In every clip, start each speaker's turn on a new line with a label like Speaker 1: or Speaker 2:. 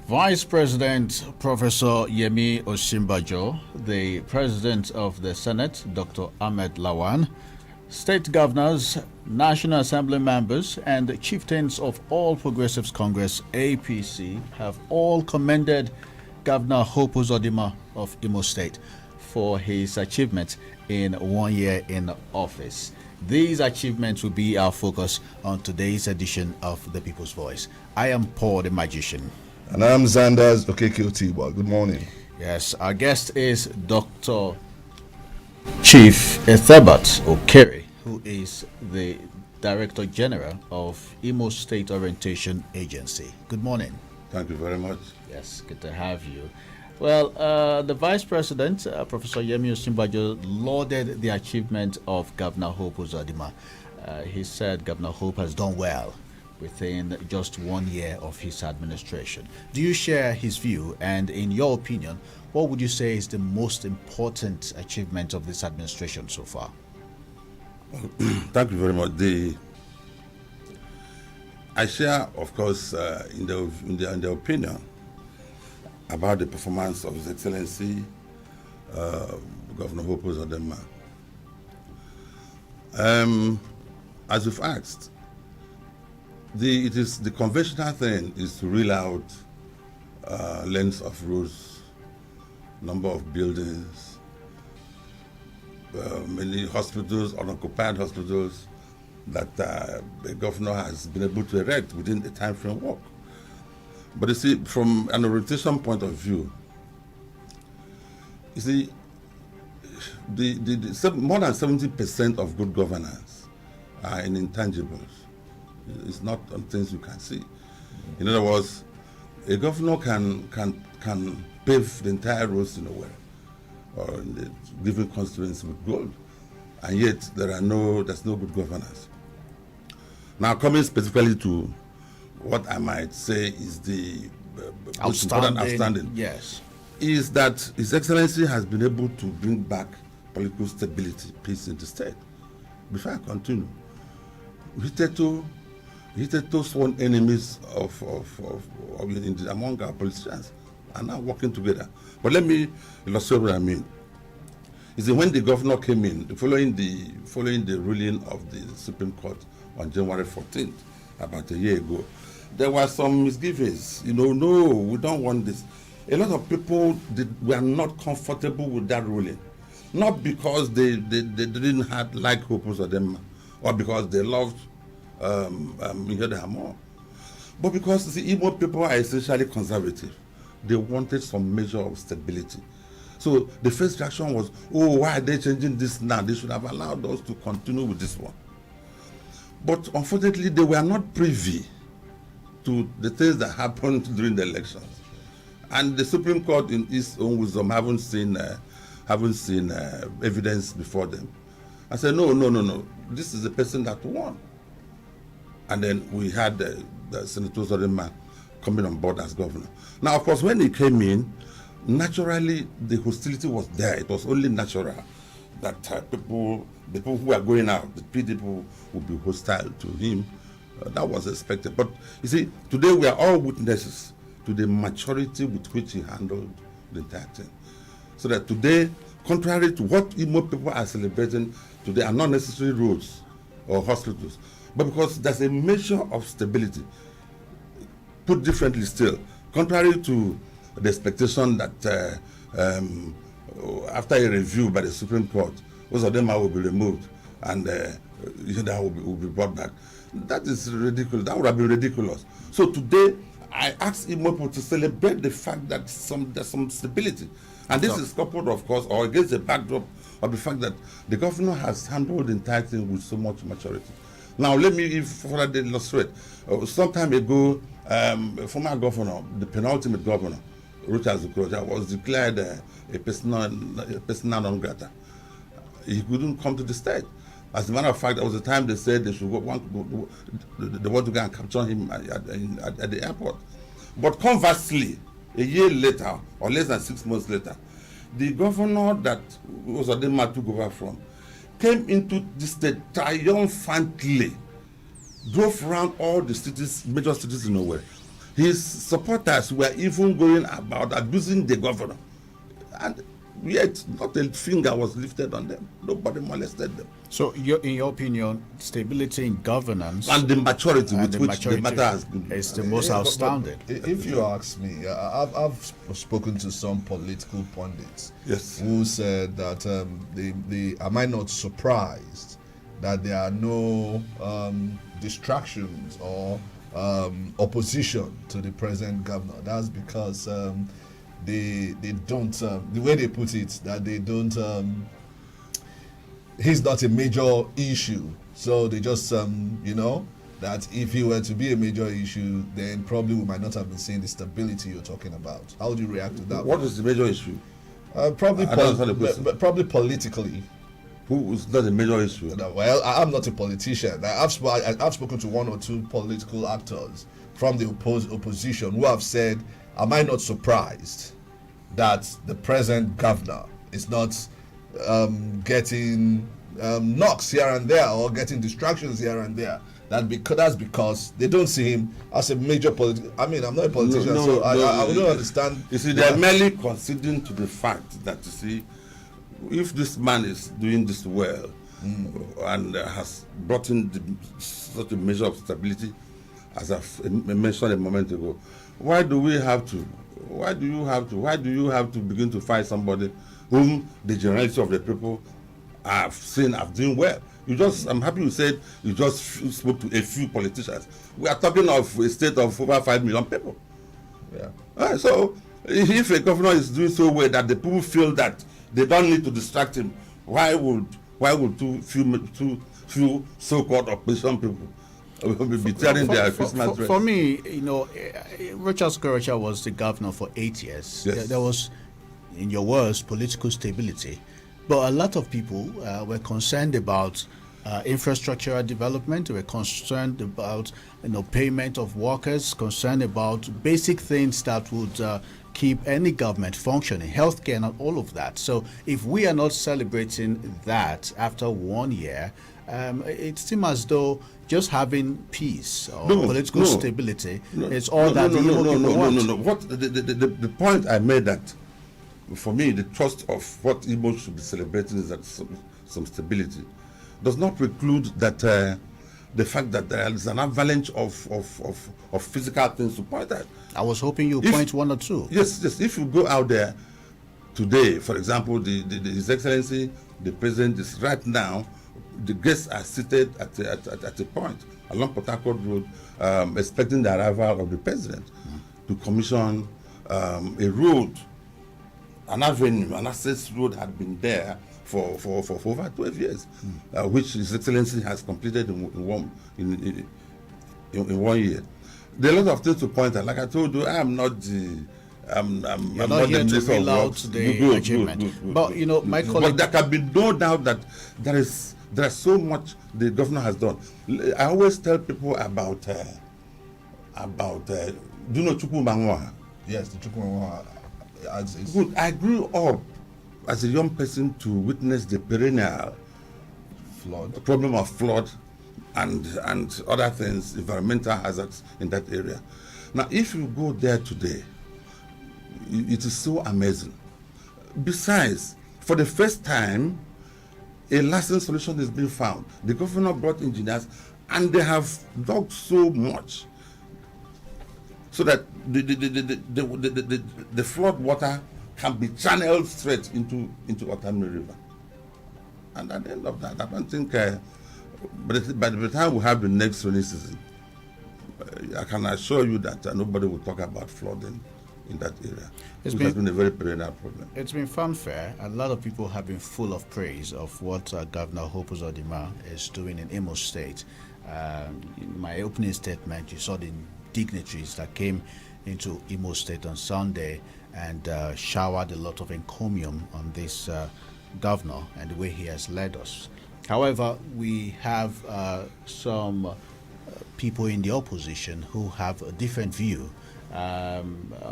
Speaker 1: Vice President Professor Yemi Osinbajo, the President of the Senate, Dr. Ahmed Lawan, state governors, National Assembly members, and chieftains of All Progressives Congress (APC) have all commended Governor Hope Uzodinma of Imo State for his achievements in 1 year in office. These achievements will be our focus on today's edition of The People's Voice. I am Paul the Magician.
Speaker 2: And I'm Zanders Okeke-Otigba. Good morning.
Speaker 1: Yes, our guest is Dr. Chief Ethabat Okere, who is the Director General of Imo State Orientation Agency. Good morning.
Speaker 2: Thank you very much.
Speaker 1: Yes, good to have you. Well, the Vice President, Professor Yemi Osinbajo, lauded the achievement of Governor Hope Uzodinma. He said Governor Hope has done well within just 1 year of his administration. Do you share his view? And in your opinion, what would you say is the most important achievement of this administration so far?
Speaker 2: Thank you very much. I share, of course, in the opinion about the performance of His Excellency Governor Hope Uzodinma. As you've asked, the conventional thing is to reel out lengths of roads, number of buildings, many hospitals, unoccupied hospitals that the governor has been able to erect within the time framework. But you see, from an orientation point of view, you see, more than 70% of good governance are in intangibles. It's not on things you can see. In other words, a governor can pave the entire roads in a way, or in the given constituency with gold, and yet there's no good governance. Now, coming specifically to what I might say is the most important outstanding,
Speaker 1: yes,
Speaker 2: is that His Excellency has been able to bring back political stability, peace in the state. Before I continue, hitherto sworn enemies among our politicians are now working together. But let me illustrate what I mean. Is that when the governor came in, following the ruling of the Supreme Court on January 14th, about a year ago, there were some misgivings. No, we don't want this. A lot of people were not comfortable with that ruling, not because they didn't like Hope Uzodinma or because they loved more, but because the Igbo people are essentially conservative. They wanted some measure of stability. So the first reaction was, oh, why are they changing this now? They should have allowed us to continue with this one. But unfortunately, they were not privy to the things that happened during the elections. And the Supreme Court, in its own wisdom, haven't seen evidence before them. I said, no. This is the person that won. And then we had the Senator Uzodinma coming on board as governor. Now, of course, when he came in, naturally the hostility was there. It was only natural that the people who are going out, the people would be hostile to him. That was expected. But you see, today we are all witnesses to the maturity with which he handled the entire thing. So that today, contrary to what Imo people are celebrating, today are not necessarily roads or hospitals, but because there's a measure of stability. Put differently still, contrary to the expectation that after a review by the Supreme Court, Uzodinma will be removed and that will be brought back. That is ridiculous. That would have been ridiculous. So today, I ask Igbo people to celebrate the fact that there's some stability. And this is coupled, of course, or against the backdrop of the fact that the governor has handled the entire thing with so much maturity. Now, let me further illustrate. Some time ago, former governor, the penultimate governor, Ezukoo, was declared a persona non grata. He couldn't come to the state. As a matter of fact, there was a time they said they want to go and capture him at the airport. But conversely, a year later, or less than 6 months later, the governor that Uzodinma took over from came into the state triumphantly, drove around all the cities, major cities in Owerri, His supporters were even going about abusing the governor. And yet, not a finger was lifted on them. Nobody molested them.
Speaker 1: So, in your opinion, stability in governance
Speaker 2: and the maturity
Speaker 1: and
Speaker 2: with
Speaker 1: the
Speaker 2: which
Speaker 1: maturity
Speaker 2: the matter has been
Speaker 1: is the most outstanding.
Speaker 3: If you ask me, I've spoken to some political pundits
Speaker 2: Yes.
Speaker 3: who said that am I not surprised that there are no distractions or opposition to the present governor? That's because they don't, the way they put it, that they don't, he's not a major issue. So they just, that if he were to be a major issue, then probably we might not have been seeing the stability you're talking about. How would you react to that?
Speaker 2: What is the major issue?
Speaker 3: Probably
Speaker 2: probably
Speaker 3: politically.
Speaker 2: Who is not a major issue?
Speaker 3: Well, I'm not a politician. I've spoken to one or two political actors from the opposition who have said, am I not surprised that the present governor is not getting knocks here and there or getting distractions here and there? That's because they don't see him as a major politician. I mean, I'm not a politician, I don't understand.
Speaker 2: You see, they're merely conceding to the fact that, you see, if this man is doing this well and has brought in such a measure of stability, as I've mentioned a moment ago, why do you have to begin to fight somebody whom the generality of the people have seen as doing well? I'm happy you said you just spoke to a few politicians. We are talking of a state of over 5 million people. Yeah. So if a governor is doing so well that the people feel that they don't need to distract him, why would too few so-called opposition people be tearing their Christmas dress?
Speaker 1: For me, Rochas Okorocha was the governor for 8 years.
Speaker 2: Yes.
Speaker 1: There was, in your words, political stability. But a lot of people were concerned about infrastructural development. They were concerned about payment of workers, concerned about basic things that would keep any government functioning, healthcare, and all of that. So if we are not celebrating that after 1 year, it seems as though just having peace or political stability is all that the Igbo people want.
Speaker 2: No. What the point I made, that for me the trust of what Igbo should be celebrating is that some stability does not preclude that the fact that there is an avalanche of physical things to point at.
Speaker 1: I was hoping you point one or two.
Speaker 2: Yes. If you go out there today, for example, His Excellency, the President is right now, the guests are seated at a point along Port Harcourt Road, expecting the arrival of the President to commission a road, an avenue, an access road had been there for over 12 years, which His Excellency has completed in 1 year. There are a lot of things to point at. Like I told you, I'm not the I'm
Speaker 1: not here to reel out the achievement. But my colleague,
Speaker 2: but there can be no doubt that there's so much the governor has done. I always tell people about do you know Chukwumangwa?
Speaker 3: Yes, the Chukwumangwa.
Speaker 2: Good. I grew up as a young person to witness the perennial problem of flood and other things, environmental hazards in that area. Now, if you go there today, it is so amazing. Besides, for the first time, a lasting solution is being found. The governor brought engineers, and they have dug so much so that the flood water can be channeled straight into Otami River. And at the end of that, I don't think, by the time we have the next rainy season, I can assure you that nobody will talk about flooding in that area. It has been a very perennial problem.
Speaker 1: It's been fanfare. A lot of people have been full of praise of what Governor Hope Uzodimma is doing in Imo State. In my opening statement, you saw the dignitaries that came into Imo State on Sunday and showered a lot of encomium on this governor and the way he has led us. However, we have some people in the opposition who have a different view. I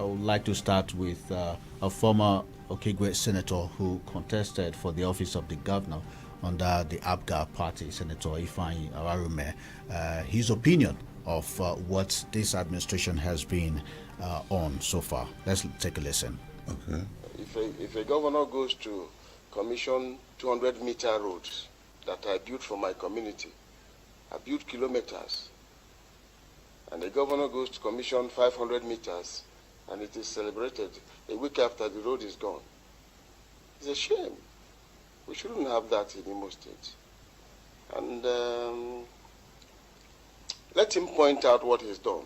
Speaker 1: would like to start with a former Okigwe senator who contested for the office of the governor under the ABGA party, Senator Ifeanyi Ararume. His opinion of what this administration has been on so far. Let's take a listen.
Speaker 2: Okay.
Speaker 4: If a governor goes to commission 200-meter roads that I built for my community, I built kilometers, and the governor goes to commission 500 meters, and it is celebrated a week after the road is gone, it's a shame. We shouldn't have that in Imo State. And let him point out what he's done.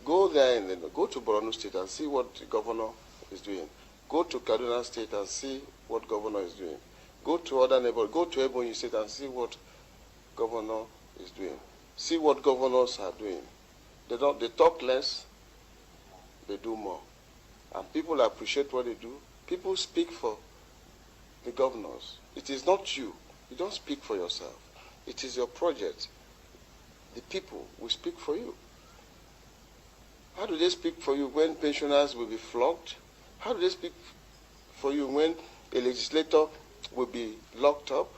Speaker 4: Go there and then go to Borno State and see what the governor is doing. Go to Kaduna State and see what governor is doing. Go to other neighbors. Go to Ebonyi State and see what governor is doing. See what governors are doing. They talk less, they do more. And people appreciate what they do. People speak for the governors. It is not you. You don't speak for yourself. It is your project. The people will speak for you. How do they speak for you when pensioners will be flogged? How do they speak for you when a legislator will be locked up?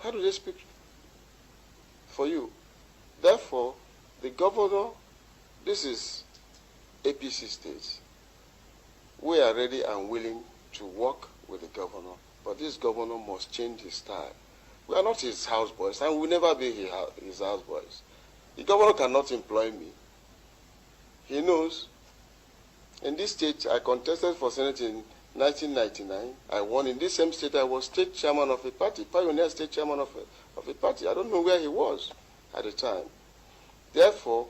Speaker 4: How do they speak for you? Therefore, the governor, this is APC states. We are ready and willing to work with the governor, but this governor must change his style. We are not his houseboys, and will never be his houseboys. The governor cannot employ me. He knows. In this state, I contested for Senate in 1999. I won. In this same state, I was state chairman of a party, pioneer state chairman of a party. I don't know where he was at the time. Therefore,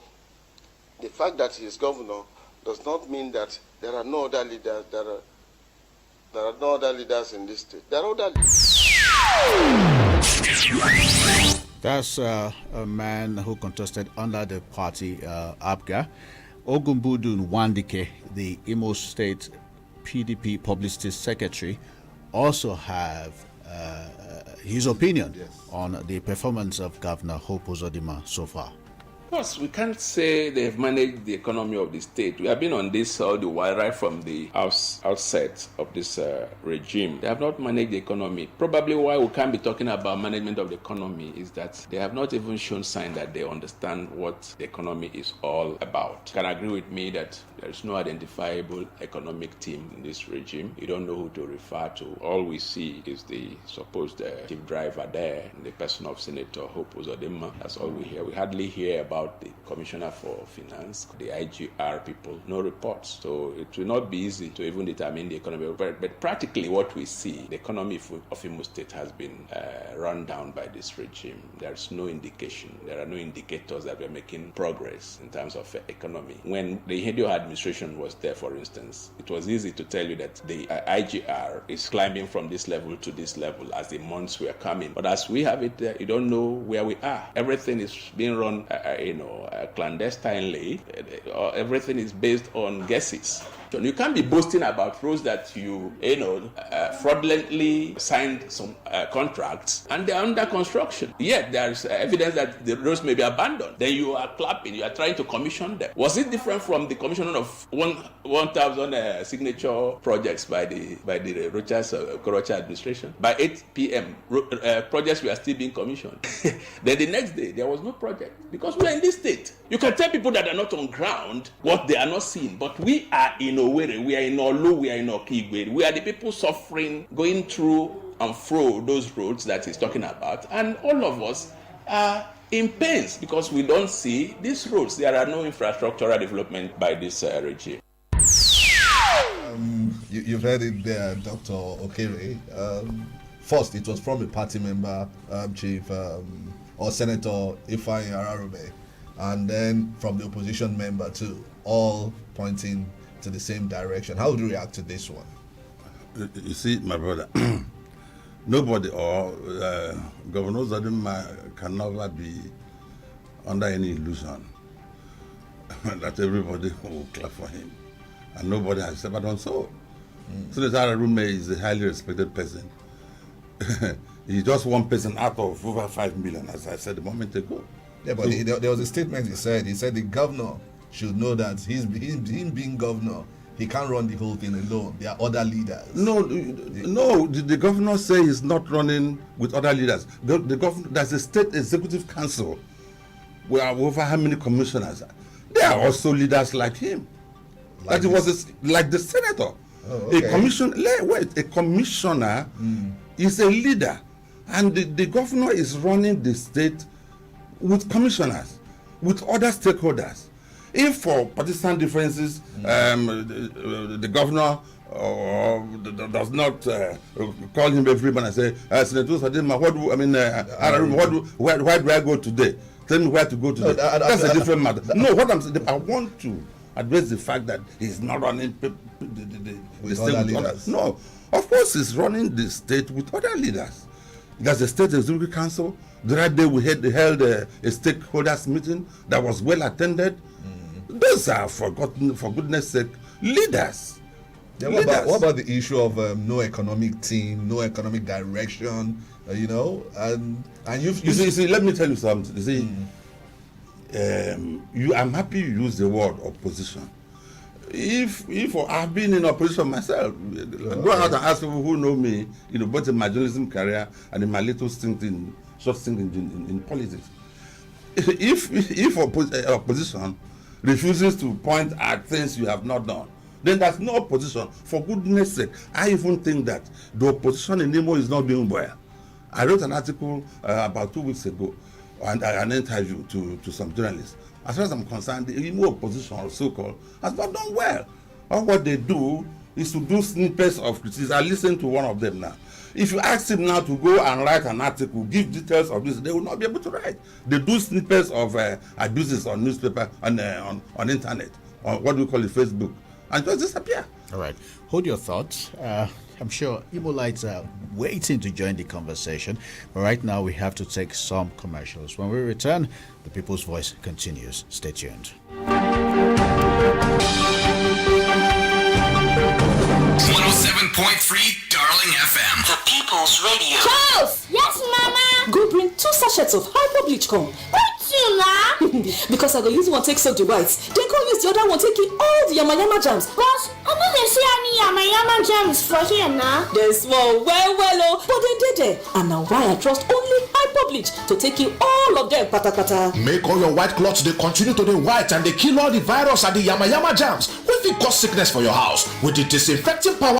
Speaker 4: the fact that he is governor does not mean that there are no other leaders. There are no other leaders in this state. There are other leaders.
Speaker 1: That's a man who contested under the party ABGA. Ogumbudu Nwandike, the Imo State PDP Publicity Secretary, also have his opinion on the performance of Governor Hope Uzodimma so far.
Speaker 5: Of course, we can't say they've managed the economy of the state. We have been on this all the while, right from the outset of this regime. They have not managed the economy. Probably why we can't be talking about management of the economy is that they have not even shown sign that they understand what the economy is all about. You can agree with me that there is no identifiable economic team in this regime. You don't know who to refer to. All we see is the supposed chief driver there, in the person of Senator Hope Uzodimma. That's all we hear. We hardly hear about the Commissioner for Finance, the IGR people, no reports. So it will not be easy to even determine the economy. But practically what we see, the economy of Imo State has been run down by this regime. There's no indication. There are no indicators that we're making progress in terms of economy. When the Hedio administration was there, for instance, it was easy to tell you that the IGR is climbing from this level to this level as the months were coming. But as we have it there, you don't know where we are. Everything is being run clandestinely. Everything is based on guesses. So you can't be boasting about roads that you fraudulently signed some contracts and they're under construction. Yet there is evidence that the roads may be abandoned. Then you are clapping, you are trying to commission them. Was it different from the commissioning of 1,000 signature projects by the Korocha administration? By 8 p.m., projects were still being commissioned. Then the next day, there was no project because we are in this state. You can tell people that are not on ground what they are not seeing, but we are in Owerri, we are in Olu, we are in Okigwe. We are the people suffering, going through and fro those roads that he's talking about, and all of us are in pains because we don't see these roads. There are no infrastructural development by this regime.
Speaker 3: You've heard it there, Dr. Okere. First, it was from a party member, Chief or Senator Ifeanyi Ararobe, and then from the opposition member too, all pointing to the same direction. How would you react to this one?
Speaker 2: You see, my brother, nobody or Governor Uzodimma can never be under any illusion that everybody will clap for him. And nobody has ever done so. Senator Ararume is a highly respected person. He's just one person out of over 5 million, as I said a moment ago.
Speaker 3: Yeah, but there was a statement he said the governor should know that him being governor, he can't run the whole thing alone. There are other leaders.
Speaker 2: No, the governor say he's not running with other leaders. The governor, there's a state executive council we have over how many commissioners? They are also leaders like him.
Speaker 3: Like
Speaker 2: That he was like the senator.
Speaker 3: Oh, okay.
Speaker 2: A commissioner is a leader, and the governor is running the state with commissioners, with other stakeholders. If for partisan differences, the governor does not call him every man and say, Senator Sadima, where do I go today? Tell me where to go today. That's a different matter. No, what I'm saying, I want to address the fact that he's not running the state with others. No, of course he's running the state with other leaders. There's a state executive council. The right day we held a stakeholders meeting that was well attended. Those are, for goodness sake, leaders.
Speaker 3: Yeah, what about the issue of no economic team, no economic direction, and you
Speaker 2: see, let me tell you something. You see, I'm happy you use the word opposition. If I've been in opposition myself, go out and ask people who know me, both in my journalism career and in my little short stint in politics. If opposition refuses to point at things you have not done, then there's no opposition. For goodness sake, I even think that the opposition in Imo is not doing well. I wrote an article about 2 weeks ago and an interview to some journalists. As far as I'm concerned, the Imo opposition, or so-called, has not done well. All what they do is to do snippets of criticism. I listened to one of them now. If you ask him now to go and write an article, give details of this, they will not be able to write. They do snippets of abuses on newspaper, on internet, on what do we call it, Facebook, and just disappear.
Speaker 1: All right. Hold your thoughts. I'm sure Imolites are waiting to join the conversation. But right now, we have to take some commercials. When we return, the People's Voice continues. Stay tuned.
Speaker 6: 107.3 Darling FM.
Speaker 7: The People's Radio.
Speaker 8: Charles! Yes, Mama!
Speaker 9: Go bring 2 sachets of hyper bleach come. Because I go use one take soak the whites, then go use the other one take all the yama jams.
Speaker 8: Boss, I know they see any yama jams for here now.
Speaker 9: There's small well but they did it. And now why I trust only hyper bleach to take you all of them pata.
Speaker 10: Make all your white cloths they continue to the white and they kill all the virus and the yama jams. If it cause sickness for your house with the disinfecting power